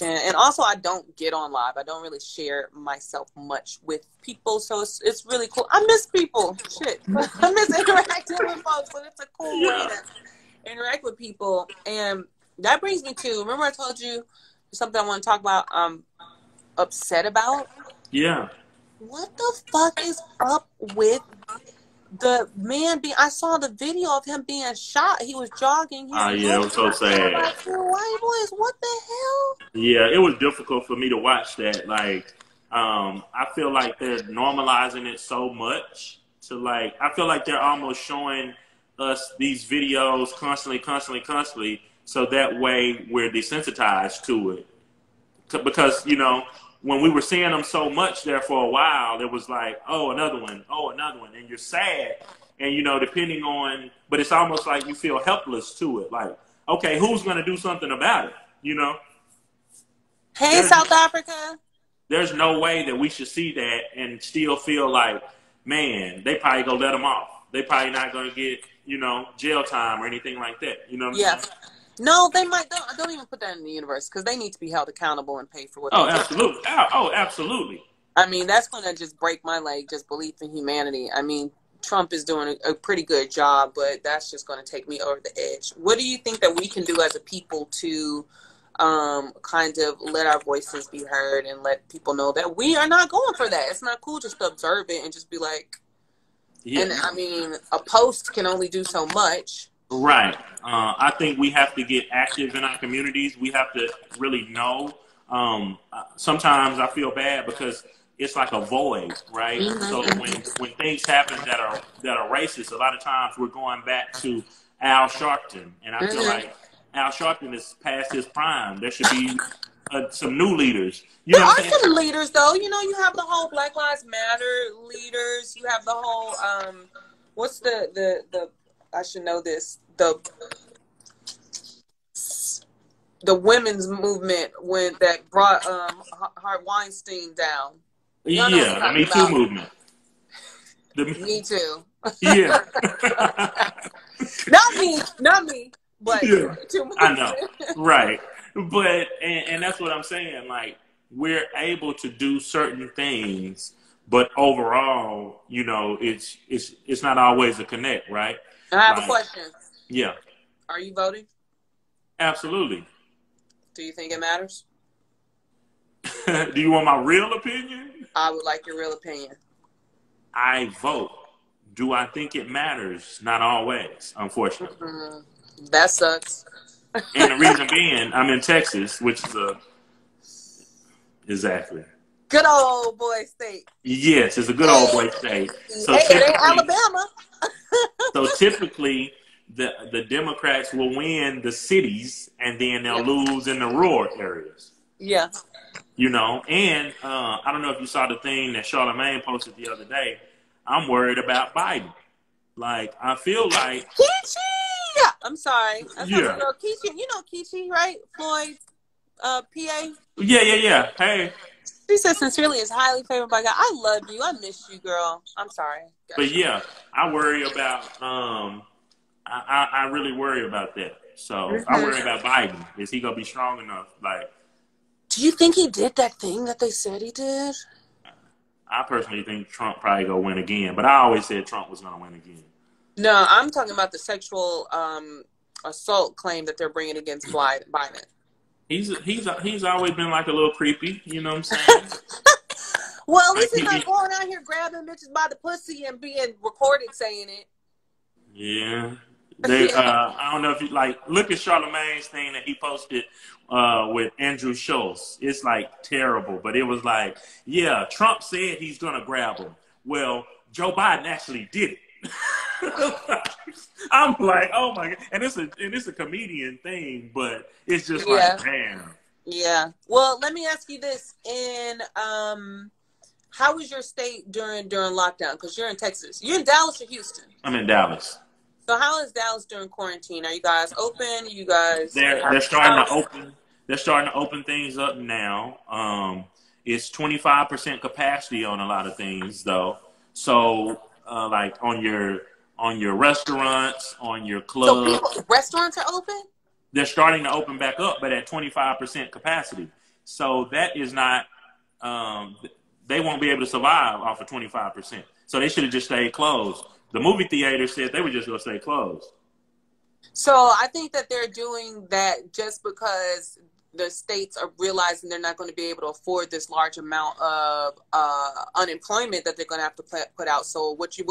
And also I don't get on live. I don't really share myself much with people. So it's really cool. I miss people. Shit. I miss interacting with folks, but it's a cool way to interact with people. And that brings me to, remember I told you something I want to talk about, upset about? Yeah. What the fuck is up with the man I saw the video of him being shot. He was jogging. It was so sad. Like, white boys, what the hell? Yeah, it was difficult for me to watch that. Like, I feel like they're normalizing it so much I feel like they're almost showing us these videos constantly, so that way we're desensitized to it. Because, when we were seeing them so much there for a while, it was like, oh, another one. And you're sad. And, depending on, but it's almost like you feel helpless to it. Like, okay, who's going to do something about it? Hey, South Africa. There's no way that we should see that and still feel like, man, they probably going to let them off. They probably not going to get, jail time or anything like that. You know what I'm saying? No, they might. Don't even put that in the universe because they need to be held accountable and paid for what they do. Absolutely. Absolutely. I mean, that's going to just break my leg, just belief in humanity. I mean, Trump is doing a pretty good job, but that's just going to take me over the edge. What do you think that we can do as a people to kind of let our voices be heard and let people know that we are not going for that? It's not cool just to observe it and just be like, and I mean, a post can only do so much. Right. I think we have to get active in our communities. We have to really know. Sometimes I feel bad because it's like a void, right? Mm-hmm. So when things happen that are racist, a lot of times we're going back to Al Sharpton, and I feel like Al Sharpton is past his prime. There should be some new leaders. There are some leaders, though. You have the whole Black Lives Matter leaders. You have the whole what's the I should know this. The women's movement that brought Harvey Weinstein down. The Me Too movement. Me Too. Yeah. not me, but Me Too movement. I know, right? But and that's what I'm saying. Like we're able to do certain things, but overall, you know, it's not always a connect, right? I have a question. Yeah. Are you voting? Absolutely. Do you think it matters? Do you want my real opinion? I would like your real opinion. I vote. Do I think it matters? Not always, unfortunately. Mm-hmm. That sucks. And the reason being, I'm in Texas, which is exactly. Good old boy state. Yes, it's a good old boy state. So it ain't Alabama. So typically, the Democrats will win the cities, and then they'll lose in the rural areas. Yeah. You know, and I don't know if you saw the thing that Charlamagne posted the other day. I'm worried about Biden. Like, I feel like Keechie. I'm sorry. That's my girl Keechie. You know Keechie, right? Floyd's PA. Yeah. Hey. She said sincerely is highly favored by God. I love you. I miss you, girl. I'm sorry. But yeah, I worry about I really worry about that. So I worry about Biden. Is he gonna be strong enough? Like, do you think he did that thing that they said he did? I personally think Trump probably gonna win again, but I always said Trump was gonna win again. No, I'm talking about the sexual assault claim that they're bringing against Biden. He's always been like a little creepy, you know what I'm saying? Well, at least he's not going out here grabbing bitches by the pussy and being recorded saying it. Yeah. I don't know if you look at Charlamagne's thing that he posted with Andrew Schultz. It's like terrible, but it was like, yeah, Trump said he's gonna grab him. Well, Joe Biden actually did it. I'm like, oh my God. And it's a comedian thing, but it's just like, damn. Yeah. Well, let me ask you this. How was your state during lockdown? Because you're in Texas. You're in Dallas or Houston? I'm in Dallas. So how is Dallas during quarantine? Are you guys open? You guys they're starting to open. They're starting to open things up now. It's 25% capacity on a lot of things though. So like on your restaurants, on your clubs. So restaurants are open? They're starting to open back up, but at 25% capacity. So that is not they won't be able to survive off of 25%. So they should have just stayed closed. The movie theater said they were just going to stay closed. So I think that they're doing that just because the states are realizing they're not going to be able to afford this large amount of unemployment that they're going to have to put out. So what do?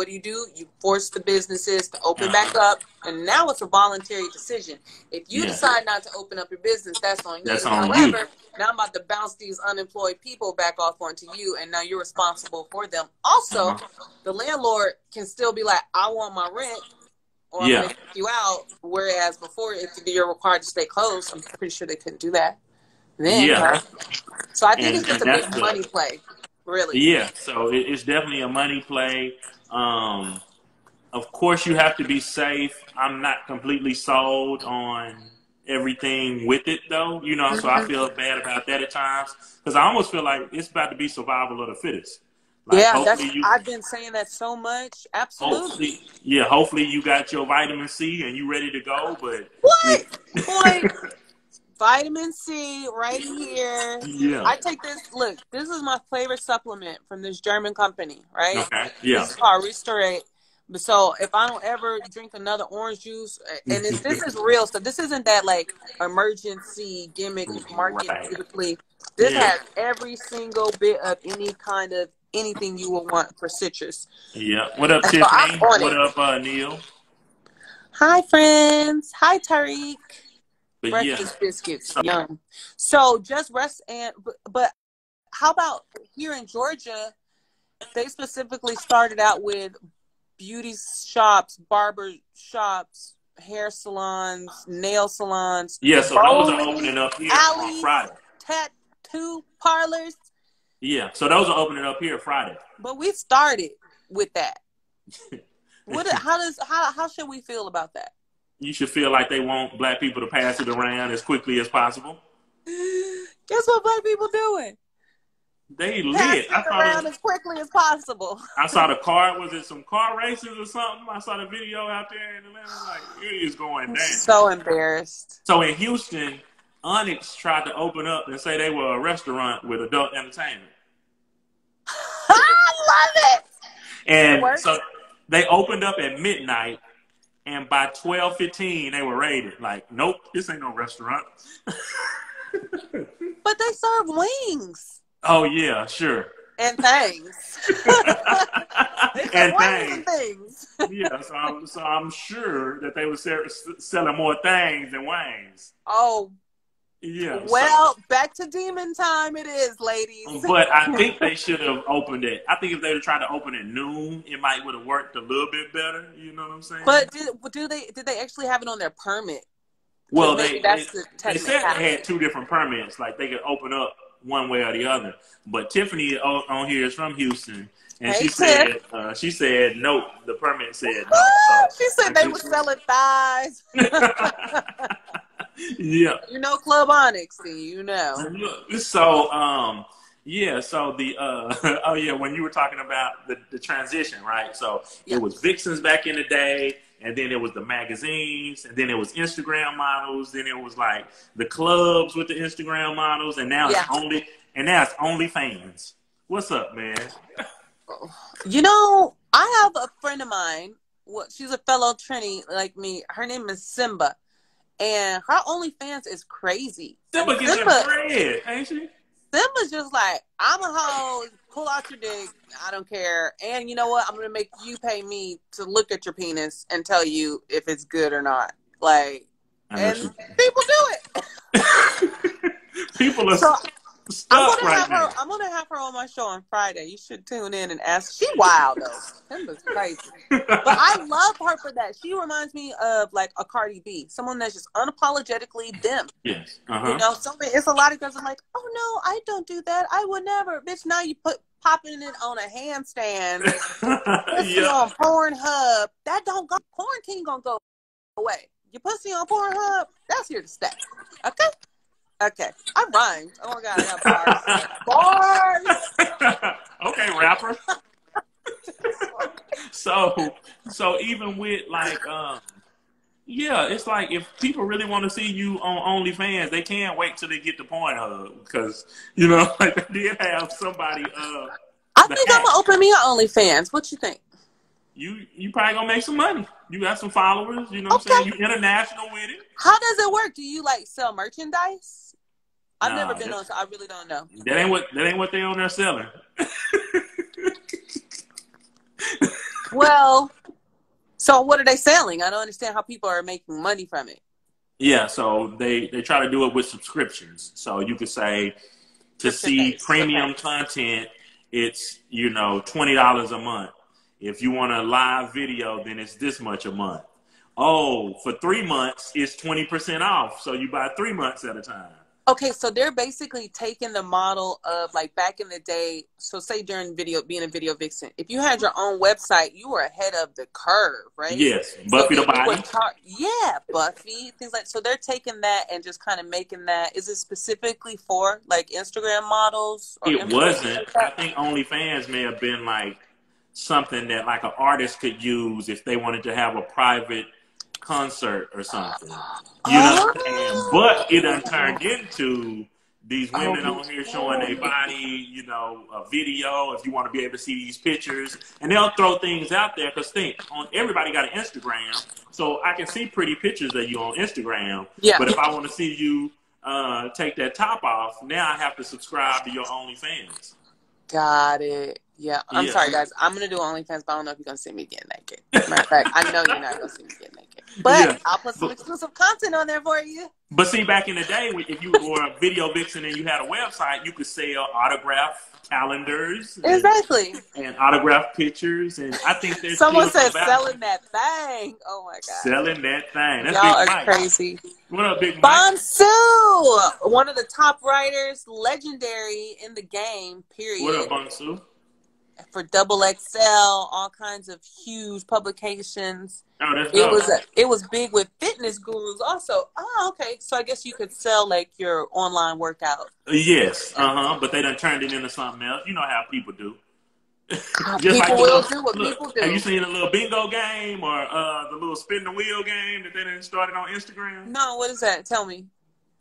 You force the businesses to open back up, and now it's a voluntary decision. If you decide not to open up your business, that's on you. That's on However, you. now I'm about to bounce these unemployed people back off onto you, and now you're responsible for them. Also, the landlord can still be like, I want my rent, or I'm going to kick you out. Whereas before, if you're required to stay closed, I'm pretty sure they couldn't do that. Then, so I think it's just a big money play, really. Yeah, so it's definitely a money play. Of course, you have to be safe. I'm not completely sold on everything with it, though. You know, so I feel bad about that at times because I almost feel like it's about to be survival of the fittest. Like, I've been saying that so much. Absolutely. Hopefully you got your vitamin C and you ready to go. But what? Boy, vitamin C right here. Yeah. I take this. Look, this is my favorite supplement from this German company, right? Okay. Yeah. This is called Restore. So if I don't ever drink another orange juice, and this is real stuff. This isn't that like emergency gimmick market typically. This has every single bit of any kind of anything you will want for citrus. Yeah. What up, Tiffany? What up, Neil? Hi, friends. Hi, Tariq. Breakfast biscuits. Yum. So just rest but how about here in Georgia? They specifically started out with beauty shops, barber shops, hair salons, nail salons. Yeah, so those are opening up here on Friday. Tattoo parlors. Yeah, so those are opening up here Friday. But we started with that. How should we feel about that? You should feel like they want black people to pass it around as quickly as possible. Guess what black people doing? They lit. Pass it around as quickly as possible. I saw the car. Was it some car races or something? I saw the video out there in Atlanta. Like, it is going down. So embarrassed. So in Houston, Onyx tried to open up and say they were a restaurant with adult entertainment. I love it. And so they opened up at midnight, and by 12:15 they were raided. Like, nope, this ain't no restaurant. But they serve wings. Oh yeah, sure. And things. And things. Yeah, so I'm sure that they were selling more things than wings. Oh. Yeah. Well, back to demon time it is, ladies. But I think they should have opened it. I think if they were trying to open at noon, it might would have worked a little bit better. You know what I'm saying? But did they actually have it on their permit? Well, they said they had two different permits. Like, they could open up one way or the other. But Tiffany on here is from Houston, and she said nope. The permit said no. So she said they were selling thighs. Yeah. You know Club Onyx, you know. So so the oh yeah, when you were talking about the transition, right? So it was Vixens back in the day, and then it was the magazines, and then it was Instagram models, then it was like the clubs with the Instagram models, and now it's OnlyFans. What's up, man? You know, I have a friend of mine. Well, she's a fellow Trini like me. Her name is Simba. And her OnlyFans is crazy. Simba gets in bread, ain't she? Simba's just like, I'm a hoe, pull out your dick, I don't care. And you know what? I'm going to make you pay me to look at your penis and tell you if it's good or not. Like, and people do it. People are stuck right now. I'm gonna have her on my show on Friday. You should tune in and ask. She wild though. Simba's crazy. But I love her for that. She reminds me of like a Cardi B, someone that's just unapologetically them. Yes. You know, it's a lot of girls are like, oh no, I don't do that. I would never. Bitch, now you popping it on a handstand. Pussy on Pornhub. That don't go. Quarantine gonna go away. Your pussy on Pornhub, that's here to stay. Okay, I rhymed. Oh my God, I got bars. Okay, rapper. So even with like, it's like if people really want to see you on OnlyFans, they can't wait till they get to Pornhub because like they did have somebody. I think I'm gonna open me an OnlyFans. What you think? You probably gonna make some money. You got some followers. You know what I'm saying? You international with it. How does it work? Do you like sell merchandise? I've never been on, so I really don't know. That ain't what they on there selling. Well, so what are they selling? I don't understand how people are making money from it. Yeah, so they try to do it with subscriptions. So you could say to see premium content, it's $20 a month. If you want a live video, then it's this much a month. Oh, for 3 months, it's 20% off. So you buy 3 months at a time. Okay, so they're basically taking the model of like back in the day. So say during being a video vixen, if you had your own website, you were ahead of the curve, right? Yes, Buffy the Body. Buffy, things like. So they're taking that and just kind of making that. Is it specifically for like Instagram models? It wasn't. I think OnlyFans may have been like something that like an artist could use if they wanted to have a private concert or something. You know what I'm saying? But it done turned into these women on here showing their body, a video, if you want to be able to see these pictures. And they'll throw things out there because everybody got an Instagram. So I can see pretty pictures of you on Instagram. Yeah. But if I want to see you take that top off, now I have to subscribe to your OnlyFans. Got it. Yeah. I'm sorry, guys. I'm going to do OnlyFans, but I don't know if you're going to see me get naked. Matter of fact, I know you're not going to see me get naked. But I'll put some exclusive content on there for you. But see, back in the day, if you were a video vixen and you had a website, you could sell autograph calendars. Exactly. And autograph pictures. And I think there's someone said selling that thing. Oh, my God. Selling that thing. That's Y'all Big are Mike. crazy. What up, Big Mike? Bonsu, one of the top writers, legendary in the game, period. What up, Bonsu? For XXL, all kinds of huge publications. Oh, that's dope. It was big with fitness gurus also. Oh, okay. So I guess you could sell like your online workout. Yes. But they done turned it into something else. You know how people do. People will do what people do. Have you seen the little bingo game or the little spin the wheel game that they done started on Instagram? No, what is that? Tell me.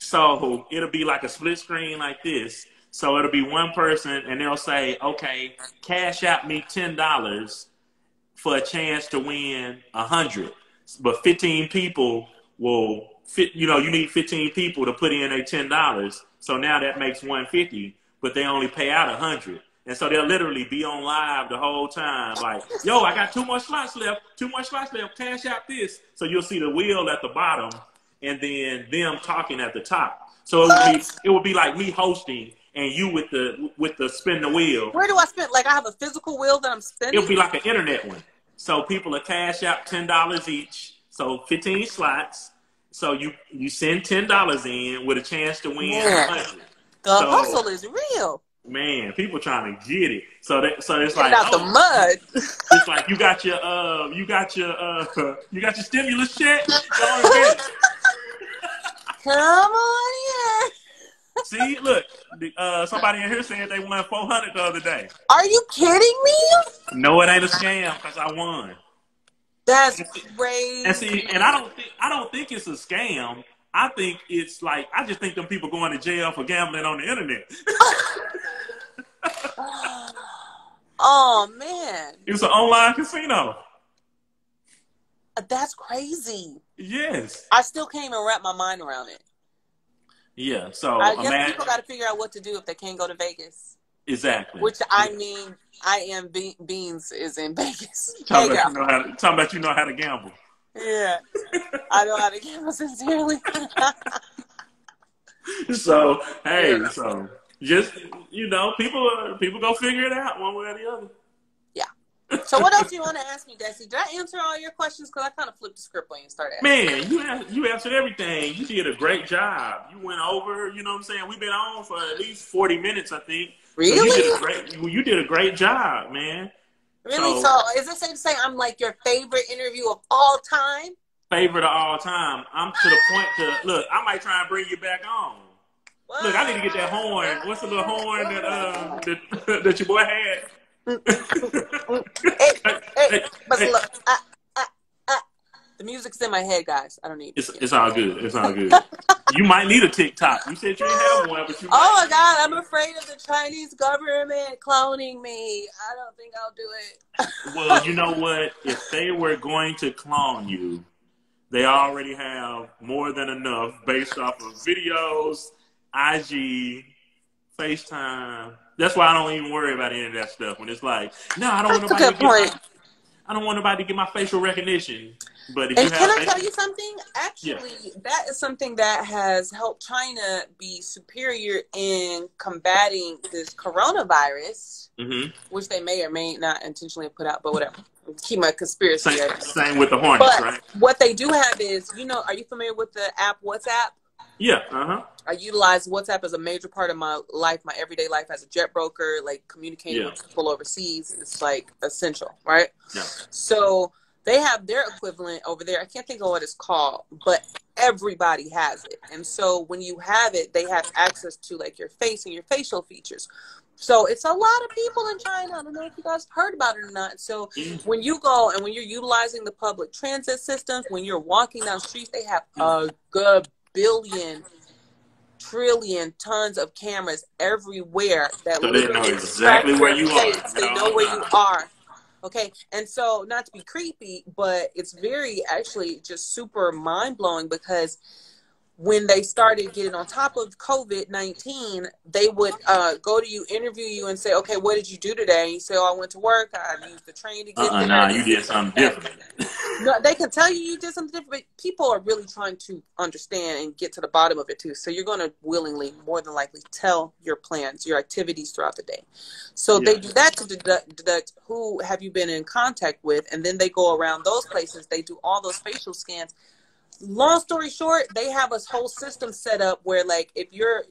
So it'll be like a split screen like this. So it'll be one person, and they'll say, "Okay, cash out me $10 for a chance to win 100." But 15 people will fit. You know, you need 15 people to put in their $10. So now that makes 150, but they only pay out 100. And so they'll literally be on live the whole time, like, "Yo, I got 2 more slots left. 2 more slots left. Cash out this." So you'll see the wheel at the bottom, and then them talking at the top. So it would be like me hosting and you with the spin the wheel. Where do I spin? Like I have a physical wheel that I'm spinning? It'll be like an internet one. So people will cash out $10 each. So 15 slots. So you send $10 in with a chance to win 100. The hustle is real. Man, people trying to get it. So it's get like out the mud. It's like you got your stimulus check. Come on here. See, look, somebody in here said they won 400 the other day. Are you kidding me? No, it ain't a scam because I won. That's crazy. And see, and I don't think it's a scam. I think it's like, I just think them people going to jail for gambling on the internet. Oh man, It's an online casino. That's crazy. Yes. I still can't even wrap my mind around it. Yeah, so I guess people got to figure out what to do if they can't go to Vegas. Exactly. Which I mean, I am Beans is in Vegas. Talking about you know how to gamble. Yeah, I know how to gamble sincerely. So hey, so just people go figure it out one way or the other. Yeah. So what else do you want to ask me, Dessie? Did I answer all your questions? Because I kind of flipped the script when you started asking. Man, you answered everything. You did a great job. You went over. You know what I'm saying? We've been on for at least 40 minutes, I think. Really? So you did a great job, man. Really? So is it safe to say I'm like your favorite interview of all time? Favorite of all time. I'm to the point look, I might try and bring you back on. What? Look, I need to get that horn. What's the little horn that your boy had? But look, the music's in my head, guys. I don't need it. It's all good. It's all good. You might need a TikTok. You said you didn't have one, but you might. Oh my God, I'm afraid of the Chinese government cloning me. I don't think I'll do it. Well, you know what? If they were going to clone you, they already have more than enough based off of videos, IG, FaceTime. That's why I don't even worry about any of that stuff. When it's like, no, I don't want nobody to get my facial recognition. But can I tell you something? Actually, that is something that has helped China be superior in combating this coronavirus, which they may or may not intentionally put out, but whatever. Keep my conspiracy. Same with the Hornets, right? What they do have is, are you familiar with the app WhatsApp? Yeah. I utilize WhatsApp as a major part of my life, my everyday life as a jet broker, like communicating with people overseas. It's like essential, right? Yeah. So they have their equivalent over there. I can't think of what it's called, but everybody has it. And so when you have it, they have access to like your face and your facial features. So it's a lot of people in China. I don't know if you guys heard about it or not. So when you go and when you're utilizing the public transit systems, when you're walking down streets, they have a good billion, trillion tons of cameras everywhere that so they know exactly where you are. They know where you are. Okay, and so not to be creepy, but it's very actually just super mind-blowing because when they started getting on top of COVID-19, they would go to you, interview you, and say, okay, what did you do today? And you say, oh, I went to work. I used the train to get there. No, you did something different. No, they can tell you did something different, but people are really trying to understand and get to the bottom of it, too. So you're going to willingly, more than likely, tell your plans, your activities throughout the day. So they do that to deduct who have you been in contact with, and then they go around those places. They do all those facial scans. Long story short, they have a whole system set up where, like,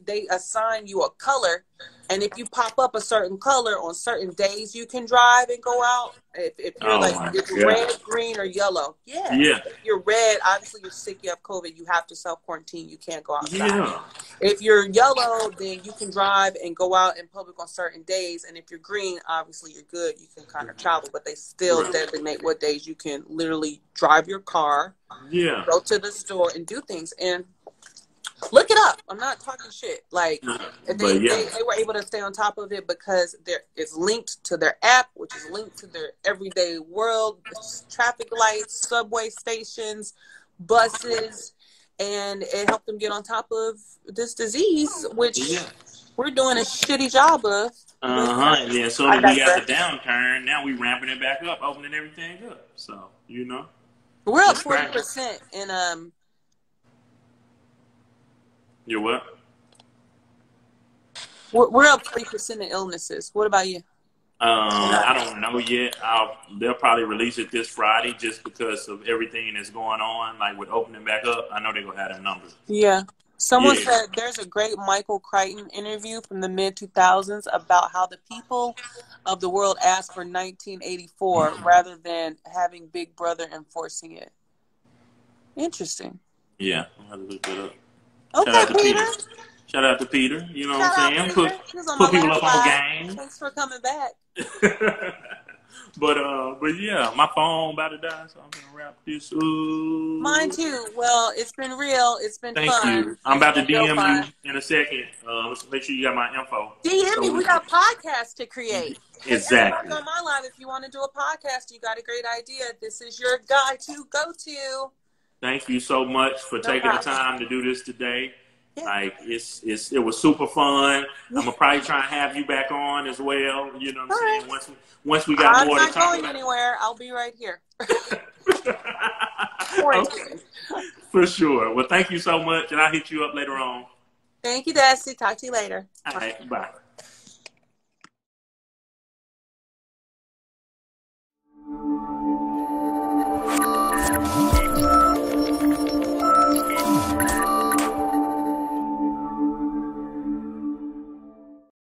they assign you a color, and if you pop up a certain color on certain days, you can drive and go out. If you're it's red, green, or yellow. Yeah. If you're red, obviously you're sick, you have COVID, you have to self-quarantine, you can't go outside. Yeah. If you're yellow, then you can drive and go out in public on certain days. And if you're green, obviously you're good, you can kind of travel, but they still designate what days you can literally drive your car, go to the store and do things. And Look it up. I'm not talking shit. Like, they were able to stay on top of it because it's linked to their app, which is linked to their everyday world, traffic lights, subway stations, buses, and it helped them get on top of this disease, which we're doing a shitty job of. And then as soon as we got the downturn, now we ramping it back up, opening everything up. So, you know. We're up 40% in You're what? We're up 3% in illnesses. What about you? I don't know yet. They'll probably release it this Friday just because of everything that's going on, like with opening back up. I know they're going to have them numbers. Yeah. Someone said there's a great Michael Crichton interview from the mid-2000s about how the people of the world asked for 1984 rather than having Big Brother enforcing it. Interesting. Yeah. I'll have to look that up. Okay, Peter. Shout out to Peter. You know what I'm saying? Put people up on game. Thanks for coming back. But yeah, my phone about to die, so I'm gonna wrap this up. Mine too. Well, it's been real. It's been fun. Thank you. I'm about to DM you in a second. Make sure you got my info. DM me. We got podcasts to create. Exactly. On my live, if you want to do a podcast, you got a great idea. This is your guy to go to. Thank you so much for taking the time to do this today. Yeah. Like it was super fun. I'm gonna probably try and have you back on as well. You know what I'm saying? Once we got more to talk about. I'm not going anywhere. I'll be right here. Okay. For sure. Well, thank you so much, and I'll hit you up later on. Thank you, Dessie. Talk to you later. All right. Bye.